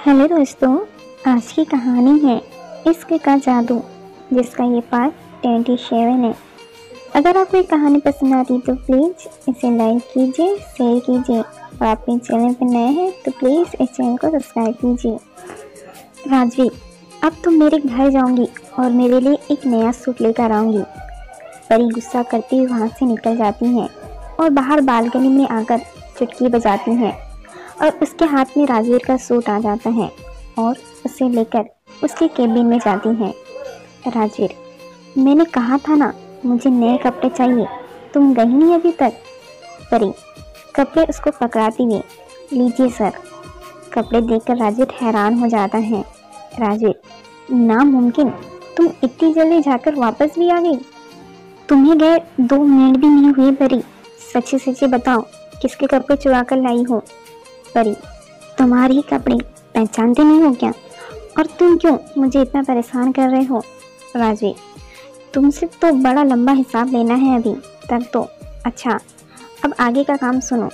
Hello दोस्तों, आज की कहानी है इश्क का जादू, जिसका ये पार्ट 27 है। अगर आपको ये कहानी पसंद आती तो प्लीज़ इसे लाइक कीजिए, शेयर कीजिए और आप मेरे चैनल पर नए हैं तो प्लीज़ इस चैनल को सब्सक्राइब कीजिए। राजवीर, अब तुम मेरे घर जाऊंगी और मेरे लिए एक नया सूट लेकर आऊंगी। परी गुस्सा करती हुई वहाँ से निकल जाती हैं और बाहर बालकनी में आकर चुटकी बजाती हैं और उसके हाथ में राजवीर का सूट आ जाता है और उसे लेकर उसके केबिन में जाती हैं। राजवीर, मैंने कहा था ना मुझे नए कपड़े चाहिए, तुम गई नहीं अभी तक। परी कपड़े उसको पकड़ाती हुई, लीजिए सर। कपड़े देखकर राजवीर हैरान हो जाता है। राजवीर, नामुमकिन, तुम इतनी जल्दी जाकर वापस भी आ गई। तुम्हें गए 2 मिनट भी नहीं हुए। परी सच्ची सच्ची बताओ, किसके कपड़े चुरा कर लाई हो। परी, तुम्हारे ही कपड़े पहचानते नहीं हो क्या? और तुम क्यों मुझे इतना परेशान कर रहे हो? राजवीर, तुमसे तो बड़ा लंबा हिसाब लेना है अभी तक तो। अच्छा, अब आगे का काम सुनो।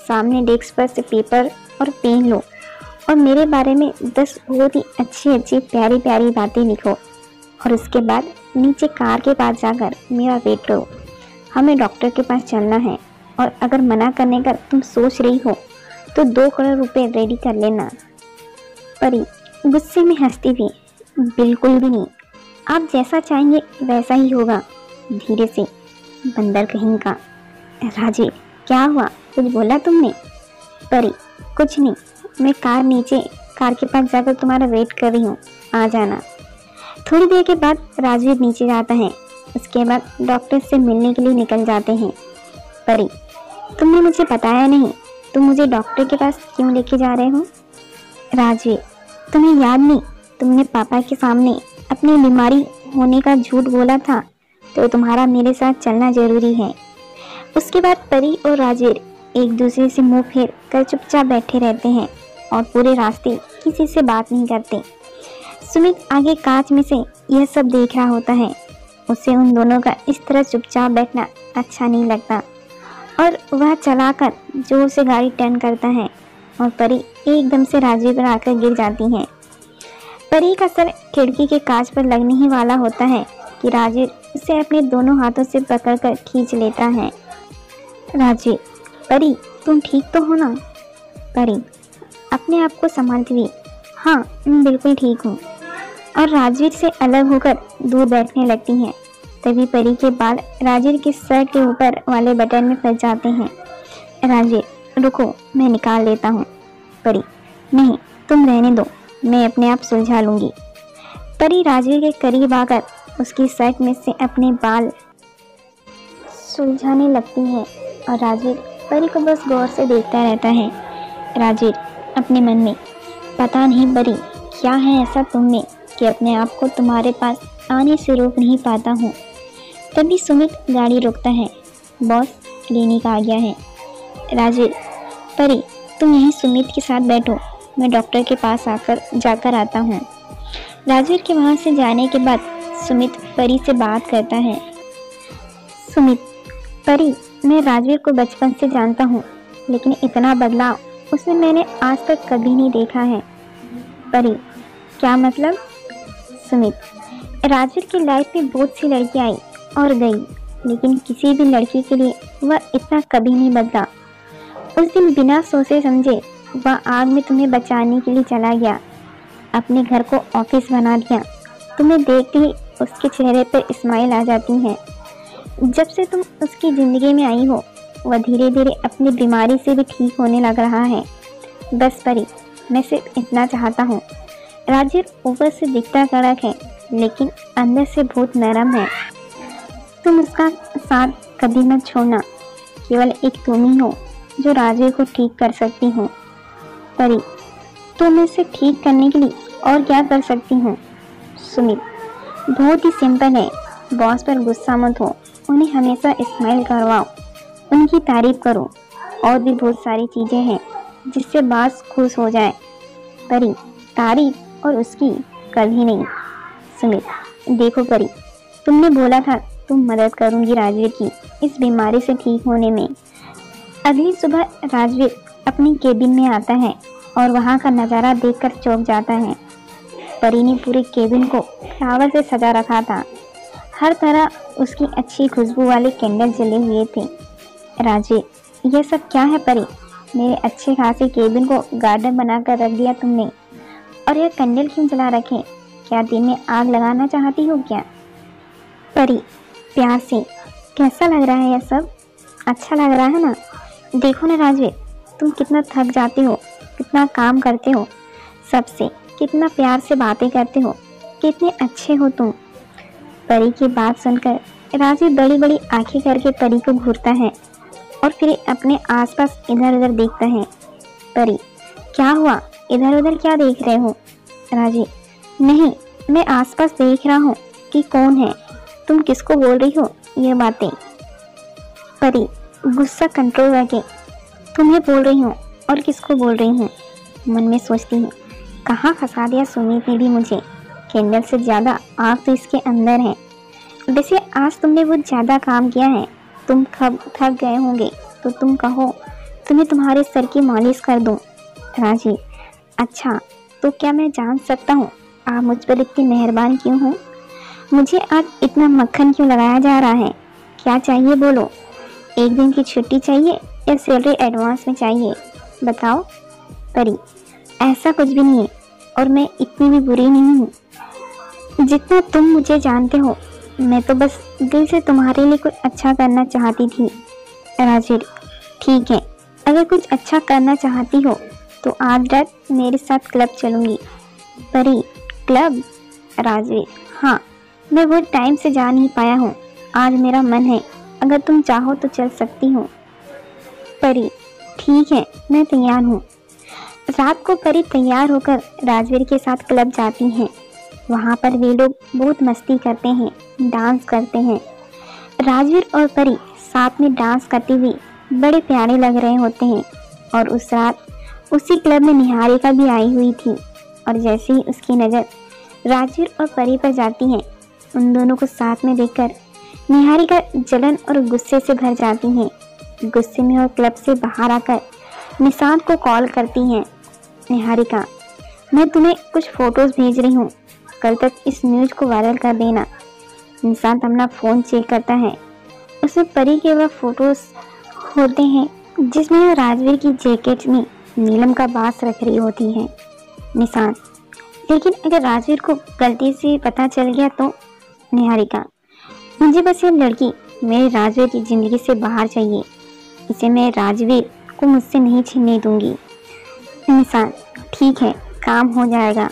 सामने डेस्क पर से पेपर और पेन लो और मेरे बारे में 10 बहुत ही अच्छी प्यारी प्यारी बातें लिखो और उसके बाद नीचे कार के पास जाकर मेरा वेट करो। हमें डॉक्टर के पास चलना है और अगर मना करने का तुम सोच रही हो तो 2 करोड़ रुपए रेडी कर लेना। परी गुस्से में हंसती हुई, बिल्कुल भी नहीं, आप जैसा चाहेंगे वैसा ही होगा। धीरे से, बंदर कहीं का। राजीव, क्या हुआ, कुछ बोला तुमने? परी, कुछ नहीं, मैं कार के पास जाकर तुम्हारा वेट कर रही हूँ, आ जाना। थोड़ी देर के बाद राजवीर नीचे जाता है। उसके बाद डॉक्टर से मिलने के लिए निकल जाते हैं। परी, तुमने मुझे बताया नहीं, तुम मुझे डॉक्टर के पास क्यों लेके जा रहे हो? राजवीर, तुम्हें याद नहीं, तुमने पापा के सामने अपनी बीमारी होने का झूठ बोला था, तो तुम्हारा मेरे साथ चलना जरूरी है। उसके बाद परी और राजवीर एक दूसरे से मुंह फेर कर चुपचाप बैठे रहते हैं और पूरे रास्ते किसी से बात नहीं करते। सुमित आगे कांच में से यह सब देख रहा होता है। उसे उन दोनों का इस तरह चुपचाप बैठना अच्छा नहीं लगता और वह चलाकर जोर से गाड़ी टर्न करता है और परी एकदम से राजवीर पर आकर गिर जाती है। परी का सर खिड़की के कांच पर लगने ही वाला होता है कि राजवीर उसे अपने दोनों हाथों से पकड़कर खींच लेता है। राजवीर, परी तुम ठीक तो हो ना? परी अपने आप को संभालती हुई, हाँ मैं बिल्कुल ठीक हूँ, और राजवीर से अलग होकर दूर बैठने लगती हैं। तभी परी के बाल राजवीर के शर्ट के ऊपर वाले बटन में फंस जाते हैं। राजवीर, रुको, मैं निकाल लेता हूँ। परी, नहीं, तुम रहने दो, मैं अपने आप सुलझा लूँगी। परी राजवीर के करीब आकर उसकी शर्ट में से अपने बाल सुलझाने लगती है और राजवीर परी को बस गौर से देखता रहता है। राजवीर अपने मन में, पता नहीं परी क्या है ऐसा तुम में कि अपने आप को तुम्हारे पास आने से रोक नहीं पाता हूँ। तभी सुमित गाड़ी रोकता है। बॉस, क्लिनिक आ गया है। राजवीर, परी तुम यहीं सुमित के साथ बैठो, मैं डॉक्टर के पास जाकर आता हूँ। राजवीर के वहाँ से जाने के बाद सुमित परी से बात करता है। सुमित, परी मैं राजवीर को बचपन से जानता हूँ, लेकिन इतना बदलाव उसने मैंने आज तक कभी नहीं देखा है। परी, क्या मतलब? सुमित, राजवीर की लाइफ में बहुत सी लड़कियाँ आई और गई, लेकिन किसी भी लड़की के लिए वह इतना कभी नहीं बदला। उस दिन बिना सोचे समझे वह आग में तुम्हें बचाने के लिए चला गया, अपने घर को ऑफिस बना दिया। तुम्हें देखते ही उसके चेहरे पर स्माइल आ जाती है। जब से तुम उसकी ज़िंदगी में आई हो, वह धीरे धीरे अपनी बीमारी से भी ठीक होने लग रहा है। बस परी, मैं सिर्फ इतना चाहता हूँ। राजवीर ऊपर से दिखता कड़क है, लेकिन अंदर से बहुत नरम है। तुम उसका साथ कभी मत छोड़ना, केवल एक तुम ही हो जो राजवीर को ठीक कर सकती हो। परी, तुम इसे ठीक करने के लिए और क्या कर सकती हूँ? सुमित, बहुत ही सिंपल है। बॉस पर गुस्सा मत हो, उन्हें हमेशा स्माइल करवाओ, उनकी तारीफ करो, और भी बहुत सारी चीज़ें हैं जिससे बॉस खुश हो जाए। परी, तारीफ और उसकी कभी नहीं। सुमित, देखो परी, तुमने बोला था तुम मदद करूंगी राजवीर की इस बीमारी से ठीक होने में। अगली सुबह राजवीर अपनी केबिन में आता है और वहाँ का नज़ारा देखकर चौंक जाता है। परी ने पूरे केबिन को फ्लावर से सजा रखा था। हर तरह उसकी अच्छी खुशबू वाले कैंडल जले हुए थे। राजवीर, ये सब क्या है परी? मेरे अच्छे खासे केबिन को गार्डन बनाकर रख दिया तुमने। और यह कैंडल क्यों जला रखे? क्या दिन में आग लगाना चाहती हो क्या? परी प्यार से, कैसा लग रहा है यह सब? अच्छा लग रहा है ना? देखो ना राजवीर, तुम कितना थक जाते हो, कितना काम करते हो, सबसे कितना प्यार से बातें करते हो, कितने अच्छे हो तुम। परी की बात सुनकर राजवीर बड़ी बड़ी आंखें करके परी को घूरता है और फिर अपने आसपास इधर उधर देखता है। परी, क्या हुआ? इधर उधर क्या देख रहे हो? राजवीर, नहीं, मैं आसपास देख रहा हूँ कि कौन है। तुम किसको बोल रही हो ये बातें? परी गुस्सा कंट्रोल करके, तुम्हें बोल रही हूँ और किसको बोल रही हूँ? मन में सोचती हूँ, कहाँ फंसा दिया सुमित ने भी मुझे। कैंडल से ज़्यादा आग तो इसके अंदर है। वैसे आज तुमने बहुत ज़्यादा काम किया है, तुम थक गए होंगे, तो तुम कहो तुम्हें तुम्हारे सर की मालिश कर दूँ। राजीव, अच्छा, तो क्या मैं जान सकता हूँ आप मुझ पर इतनी मेहरबान क्यों हो? मुझे आज इतना मक्खन क्यों लगाया जा रहा है? क्या चाहिए बोलो? एक दिन की छुट्टी चाहिए या सैलरी एडवांस में चाहिए? बताओ। परी, ऐसा कुछ भी नहीं है और मैं इतनी भी बुरी नहीं हूँ। जितना तुम मुझे जानते हो, मैं तो बस दिल से तुम्हारे लिए कुछ अच्छा करना चाहती थी। राजवीर, ठीक है, अगर कुछ अच्छा करना चाहती हो तो आज रात मेरे साथ क्लब चलूँगी। परी, क्लब? राजवीर, हाँ, मैं वो टाइम से जा नहीं पाया हूँ, आज मेरा मन है, अगर तुम चाहो तो चल सकती हो। परी, ठीक है, मैं तैयार हूँ। रात को परी तैयार होकर राजवीर के साथ क्लब जाती हैं। वहाँ पर वे लोग बहुत मस्ती करते हैं, डांस करते हैं। राजवीर और परी साथ में डांस करते हुए बड़े प्यारे लग रहे होते हैं। और उस रात उसी क्लब में निहारिका भी आई हुई थी। और जैसे ही उसकी नज़र राजवीर और परी पर जाती है, उन दोनों को साथ में देखकर निहारिका जलन और गुस्से से भर जाती हैं। गुस्से में और क्लब से बाहर आकर निशांत को कॉल करती हैं। निहारिका, मैं तुम्हें कुछ फोटोज़ भेज रही हूँ, कल तक इस न्यूज़ को वायरल कर देना। निशांत अपना फ़ोन चेक करता है। उसमें परी के वह फोटोज़ होते हैं जिसमें वह राजवीर की जैकेट में नीलम का बांस रख रही होती है। निशांत, लेकिन अगर राजवीर को गलती से पता चल गया तो? निहारिका, मुझे बस ये लड़की मेरे राजवीर की ज़िंदगी से बाहर चाहिए, इसे मैं राजवीर को मुझसे नहीं छीनने दूंगी। निशांत, ठीक है, काम हो जाएगा।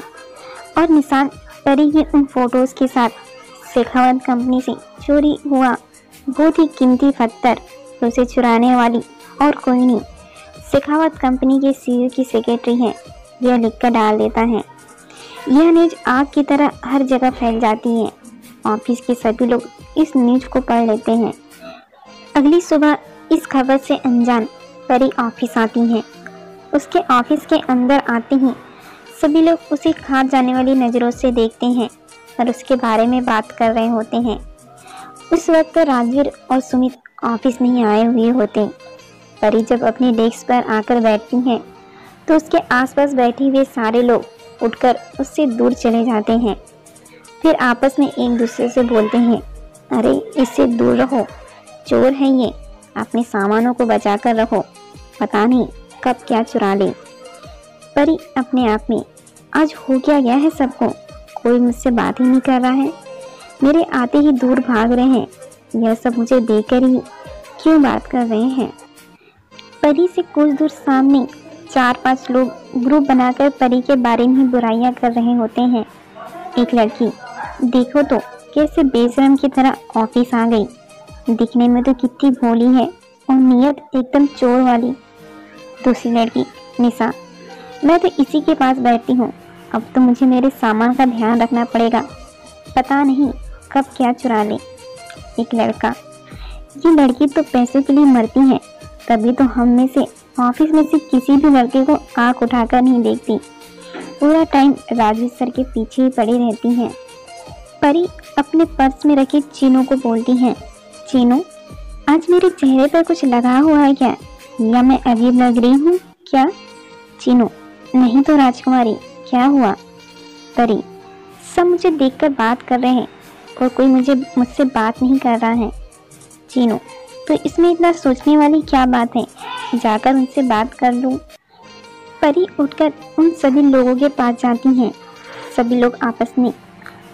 और निशांत परी की उन फोटोज़ के साथ शेखावत कंपनी से चोरी हुआ बहुत ही कीमती पत्थर, उसे चुराने वाली और कोई नहीं, शेखावत कंपनी के सीईओ की सेक्रेटरी है, यह लिखकर डाल देता है। यह न्यूज़ आग की तरह हर जगह फैल जाती है। ऑफिस के सभी लोग इस न्यूज़ को पढ़ लेते हैं। अगली सुबह इस खबर से अनजान परी ऑफिस आती हैं। उसके ऑफिस के अंदर आते ही सभी लोग उसे खा जाने वाली नज़रों से देखते हैं और उसके बारे में बात कर रहे होते हैं। उस वक्त राजवीर और सुमित ऑफिस नहीं आए हुए होते। परी जब अपने डेस्क पर आकर बैठती हैं तो उसके आसपास बैठे हुए सारे लोग उठकर उससे दूर चले जाते हैं। फिर आपस में एक दूसरे से बोलते हैं, अरे इससे दूर रहो, चोर है ये, अपने सामानों को बचा कर रखो, पता नहीं कब क्या चुरा ले। परी अपने आप में, आज हो क्या गया है सबको, कोई मुझसे बात ही नहीं कर रहा है, मेरे आते ही दूर भाग रहे हैं, यह सब मुझे देखकर ही क्यों बात कर रहे हैं। परी से कुछ दूर सामने 4-5 लोग ग्रुप बनाकर परी के बारे में बुराइयां कर रहे होते हैं। एक लड़की, देखो तो कैसे बेशरम की तरह ऑफिस आ गई, दिखने में तो कितनी भोली है और नीयत एकदम चोर वाली। दूसरी लड़की, निशा, मैं तो इसी के पास बैठती हूँ, अब तो मुझे मेरे सामान का ध्यान रखना पड़ेगा, पता नहीं कब क्या चुरा ले। एक लड़का, ये लड़की तो पैसों के लिए मरती है, तभी तो हम में से ऑफिस में से किसी भी लड़के को आंख उठाकर नहीं देखती, पूरा टाइम राजवीर सर के पीछे ही पड़ी रहती हैं। परी अपने पर्स में रखे चीनू को बोलती हैं, चीनू, आज मेरे चेहरे पर कुछ लगा हुआ है क्या, या मैं अजीब लग रही हूँ क्या? चीनू, नहीं तो राजकुमारी, क्या हुआ? परी, सब मुझे देखकर बात कर रहे हैं और कोई मुझसे बात नहीं कर रहा है। चीनू, तो इसमें इतना सोचने वाली क्या बात है? जाकर उनसे बात कर लूं। परी उठकर उन सभी लोगों के पास जाती हैं। सभी लोग आपस में,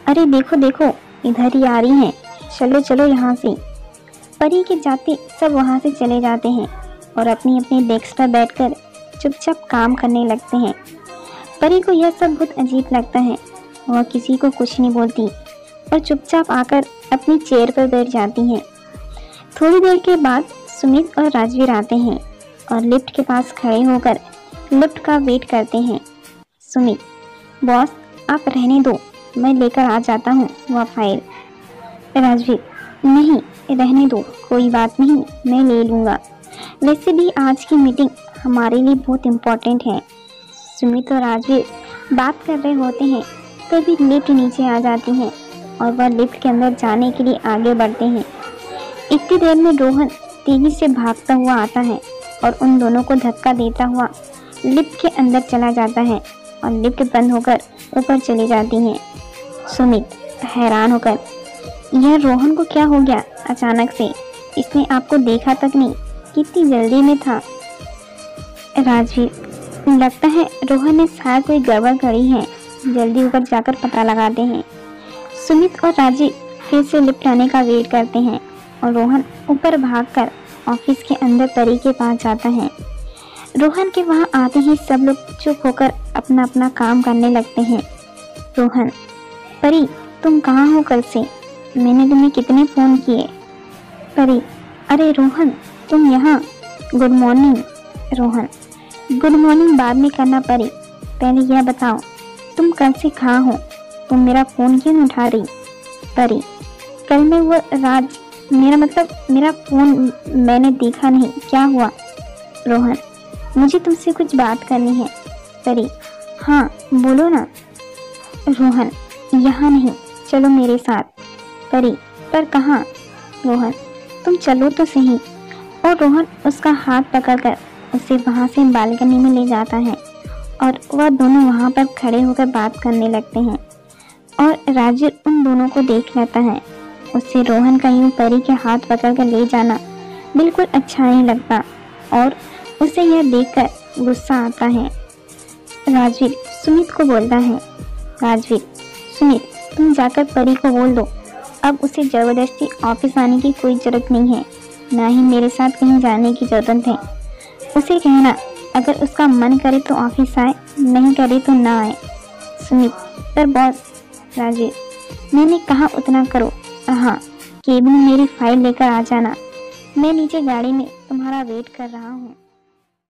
अरे देखो देखो, इधर ही आ रही हैं, चलो चलो यहाँ से। परी के जाते सब वहाँ से चले जाते हैं और अपनी अपनी डेस्क पर बैठकर चुपचाप काम करने लगते हैं। परी को यह सब बहुत अजीब लगता है। वह किसी को कुछ नहीं बोलती और चुपचाप आकर अपनी चेयर पर बैठ जाती हैं। थोड़ी देर के बाद सुमित और राजवीर आते हैं और लिफ्ट के पास खड़े होकर लिफ्ट का वेट करते हैं। सुमित, बॉस आप रहने दो, मैं लेकर आ जाता हूँ वह फाइल। राजवीर, नहीं रहने दो, कोई बात नहीं, मैं ले लूँगा। वैसे भी आज की मीटिंग हमारे लिए बहुत इम्पोर्टेंट है। सुमित और राजवीर बात कर रहे होते हैं तभी लिफ्ट नीचे आ जाती है और वह लिफ्ट के अंदर जाने के लिए आगे बढ़ते हैं। इतनी देर में रोहन तेजी से भागता हुआ आता है और उन दोनों को धक्का देता हुआ लिफ्ट के अंदर चला जाता है और लिफ्ट बंद होकर ऊपर चली जाती है। सुमित हैरान होकर, यह रोहन को क्या हो गया अचानक से? इसने आपको देखा तक नहीं, कितनी जल्दी में था। राजवीर, लगता है रोहन ने शायद कोई गड़बड़ करी है, जल्दी ऊपर जाकर पता लगाते हैं। सुमित और राजीव फिर से लिफ्ट आने का वेट करते हैं और रोहन ऊपर भागकर ऑफिस के अंदर परी के पास जाता है। रोहन के वहां आते ही सब लोग चुप होकर अपना अपना काम करने लगते हैं। रोहन, परी तुम कहाँ हो कल से? मैंने तुम्हें कितने फ़ोन किए। परी, अरे रोहन तुम यहाँ, good morning. Rohan, good morning बाद में करना परी, पहले यह बताओ तुम कल से कहाँ हो? तुम मेरा फ़ोन क्यों नहीं उठा रही? परी, कल मैं वो मेरा फ़ोन मैंने देखा नहीं, क्या हुआ? रोहन, मुझे तुमसे कुछ बात करनी है। परी, हाँ बोलो ना। रोहन, यहाँ नहीं, चलो मेरे साथ। परी, पर कहाँ? रोहन, तुम चलो तो सही। और रोहन उसका हाथ पकड़कर उसे वहाँ से बालकनी में ले जाता है और वह दोनों वहाँ पर खड़े होकर बात करने लगते हैं। और राजीव उन दोनों को देख लेता है। उससे रोहन का यूं परी के हाथ पकड़कर ले जाना बिल्कुल अच्छा नहीं लगता और उसे यह देखकर गुस्सा आता है। राजवीर सुमित को बोलता है, राजवीर, सुमित तुम जाकर परी को बोल दो, अब उसे ज़बरदस्ती ऑफिस आने की कोई ज़रूरत नहीं है, ना ही मेरे साथ कहीं जाने की ज़रूरत है। उसे कहना अगर उसका मन करे तो ऑफिस आए, नहीं करे तो ना आए। सुमित, पर बॉस। राजवीर, मैंने कहा उतना करो। हाँ, केबिन में मेरी फाइल लेकर आ जाना, मैं नीचे गाड़ी में तुम्हारा वेट कर रहा हूँ।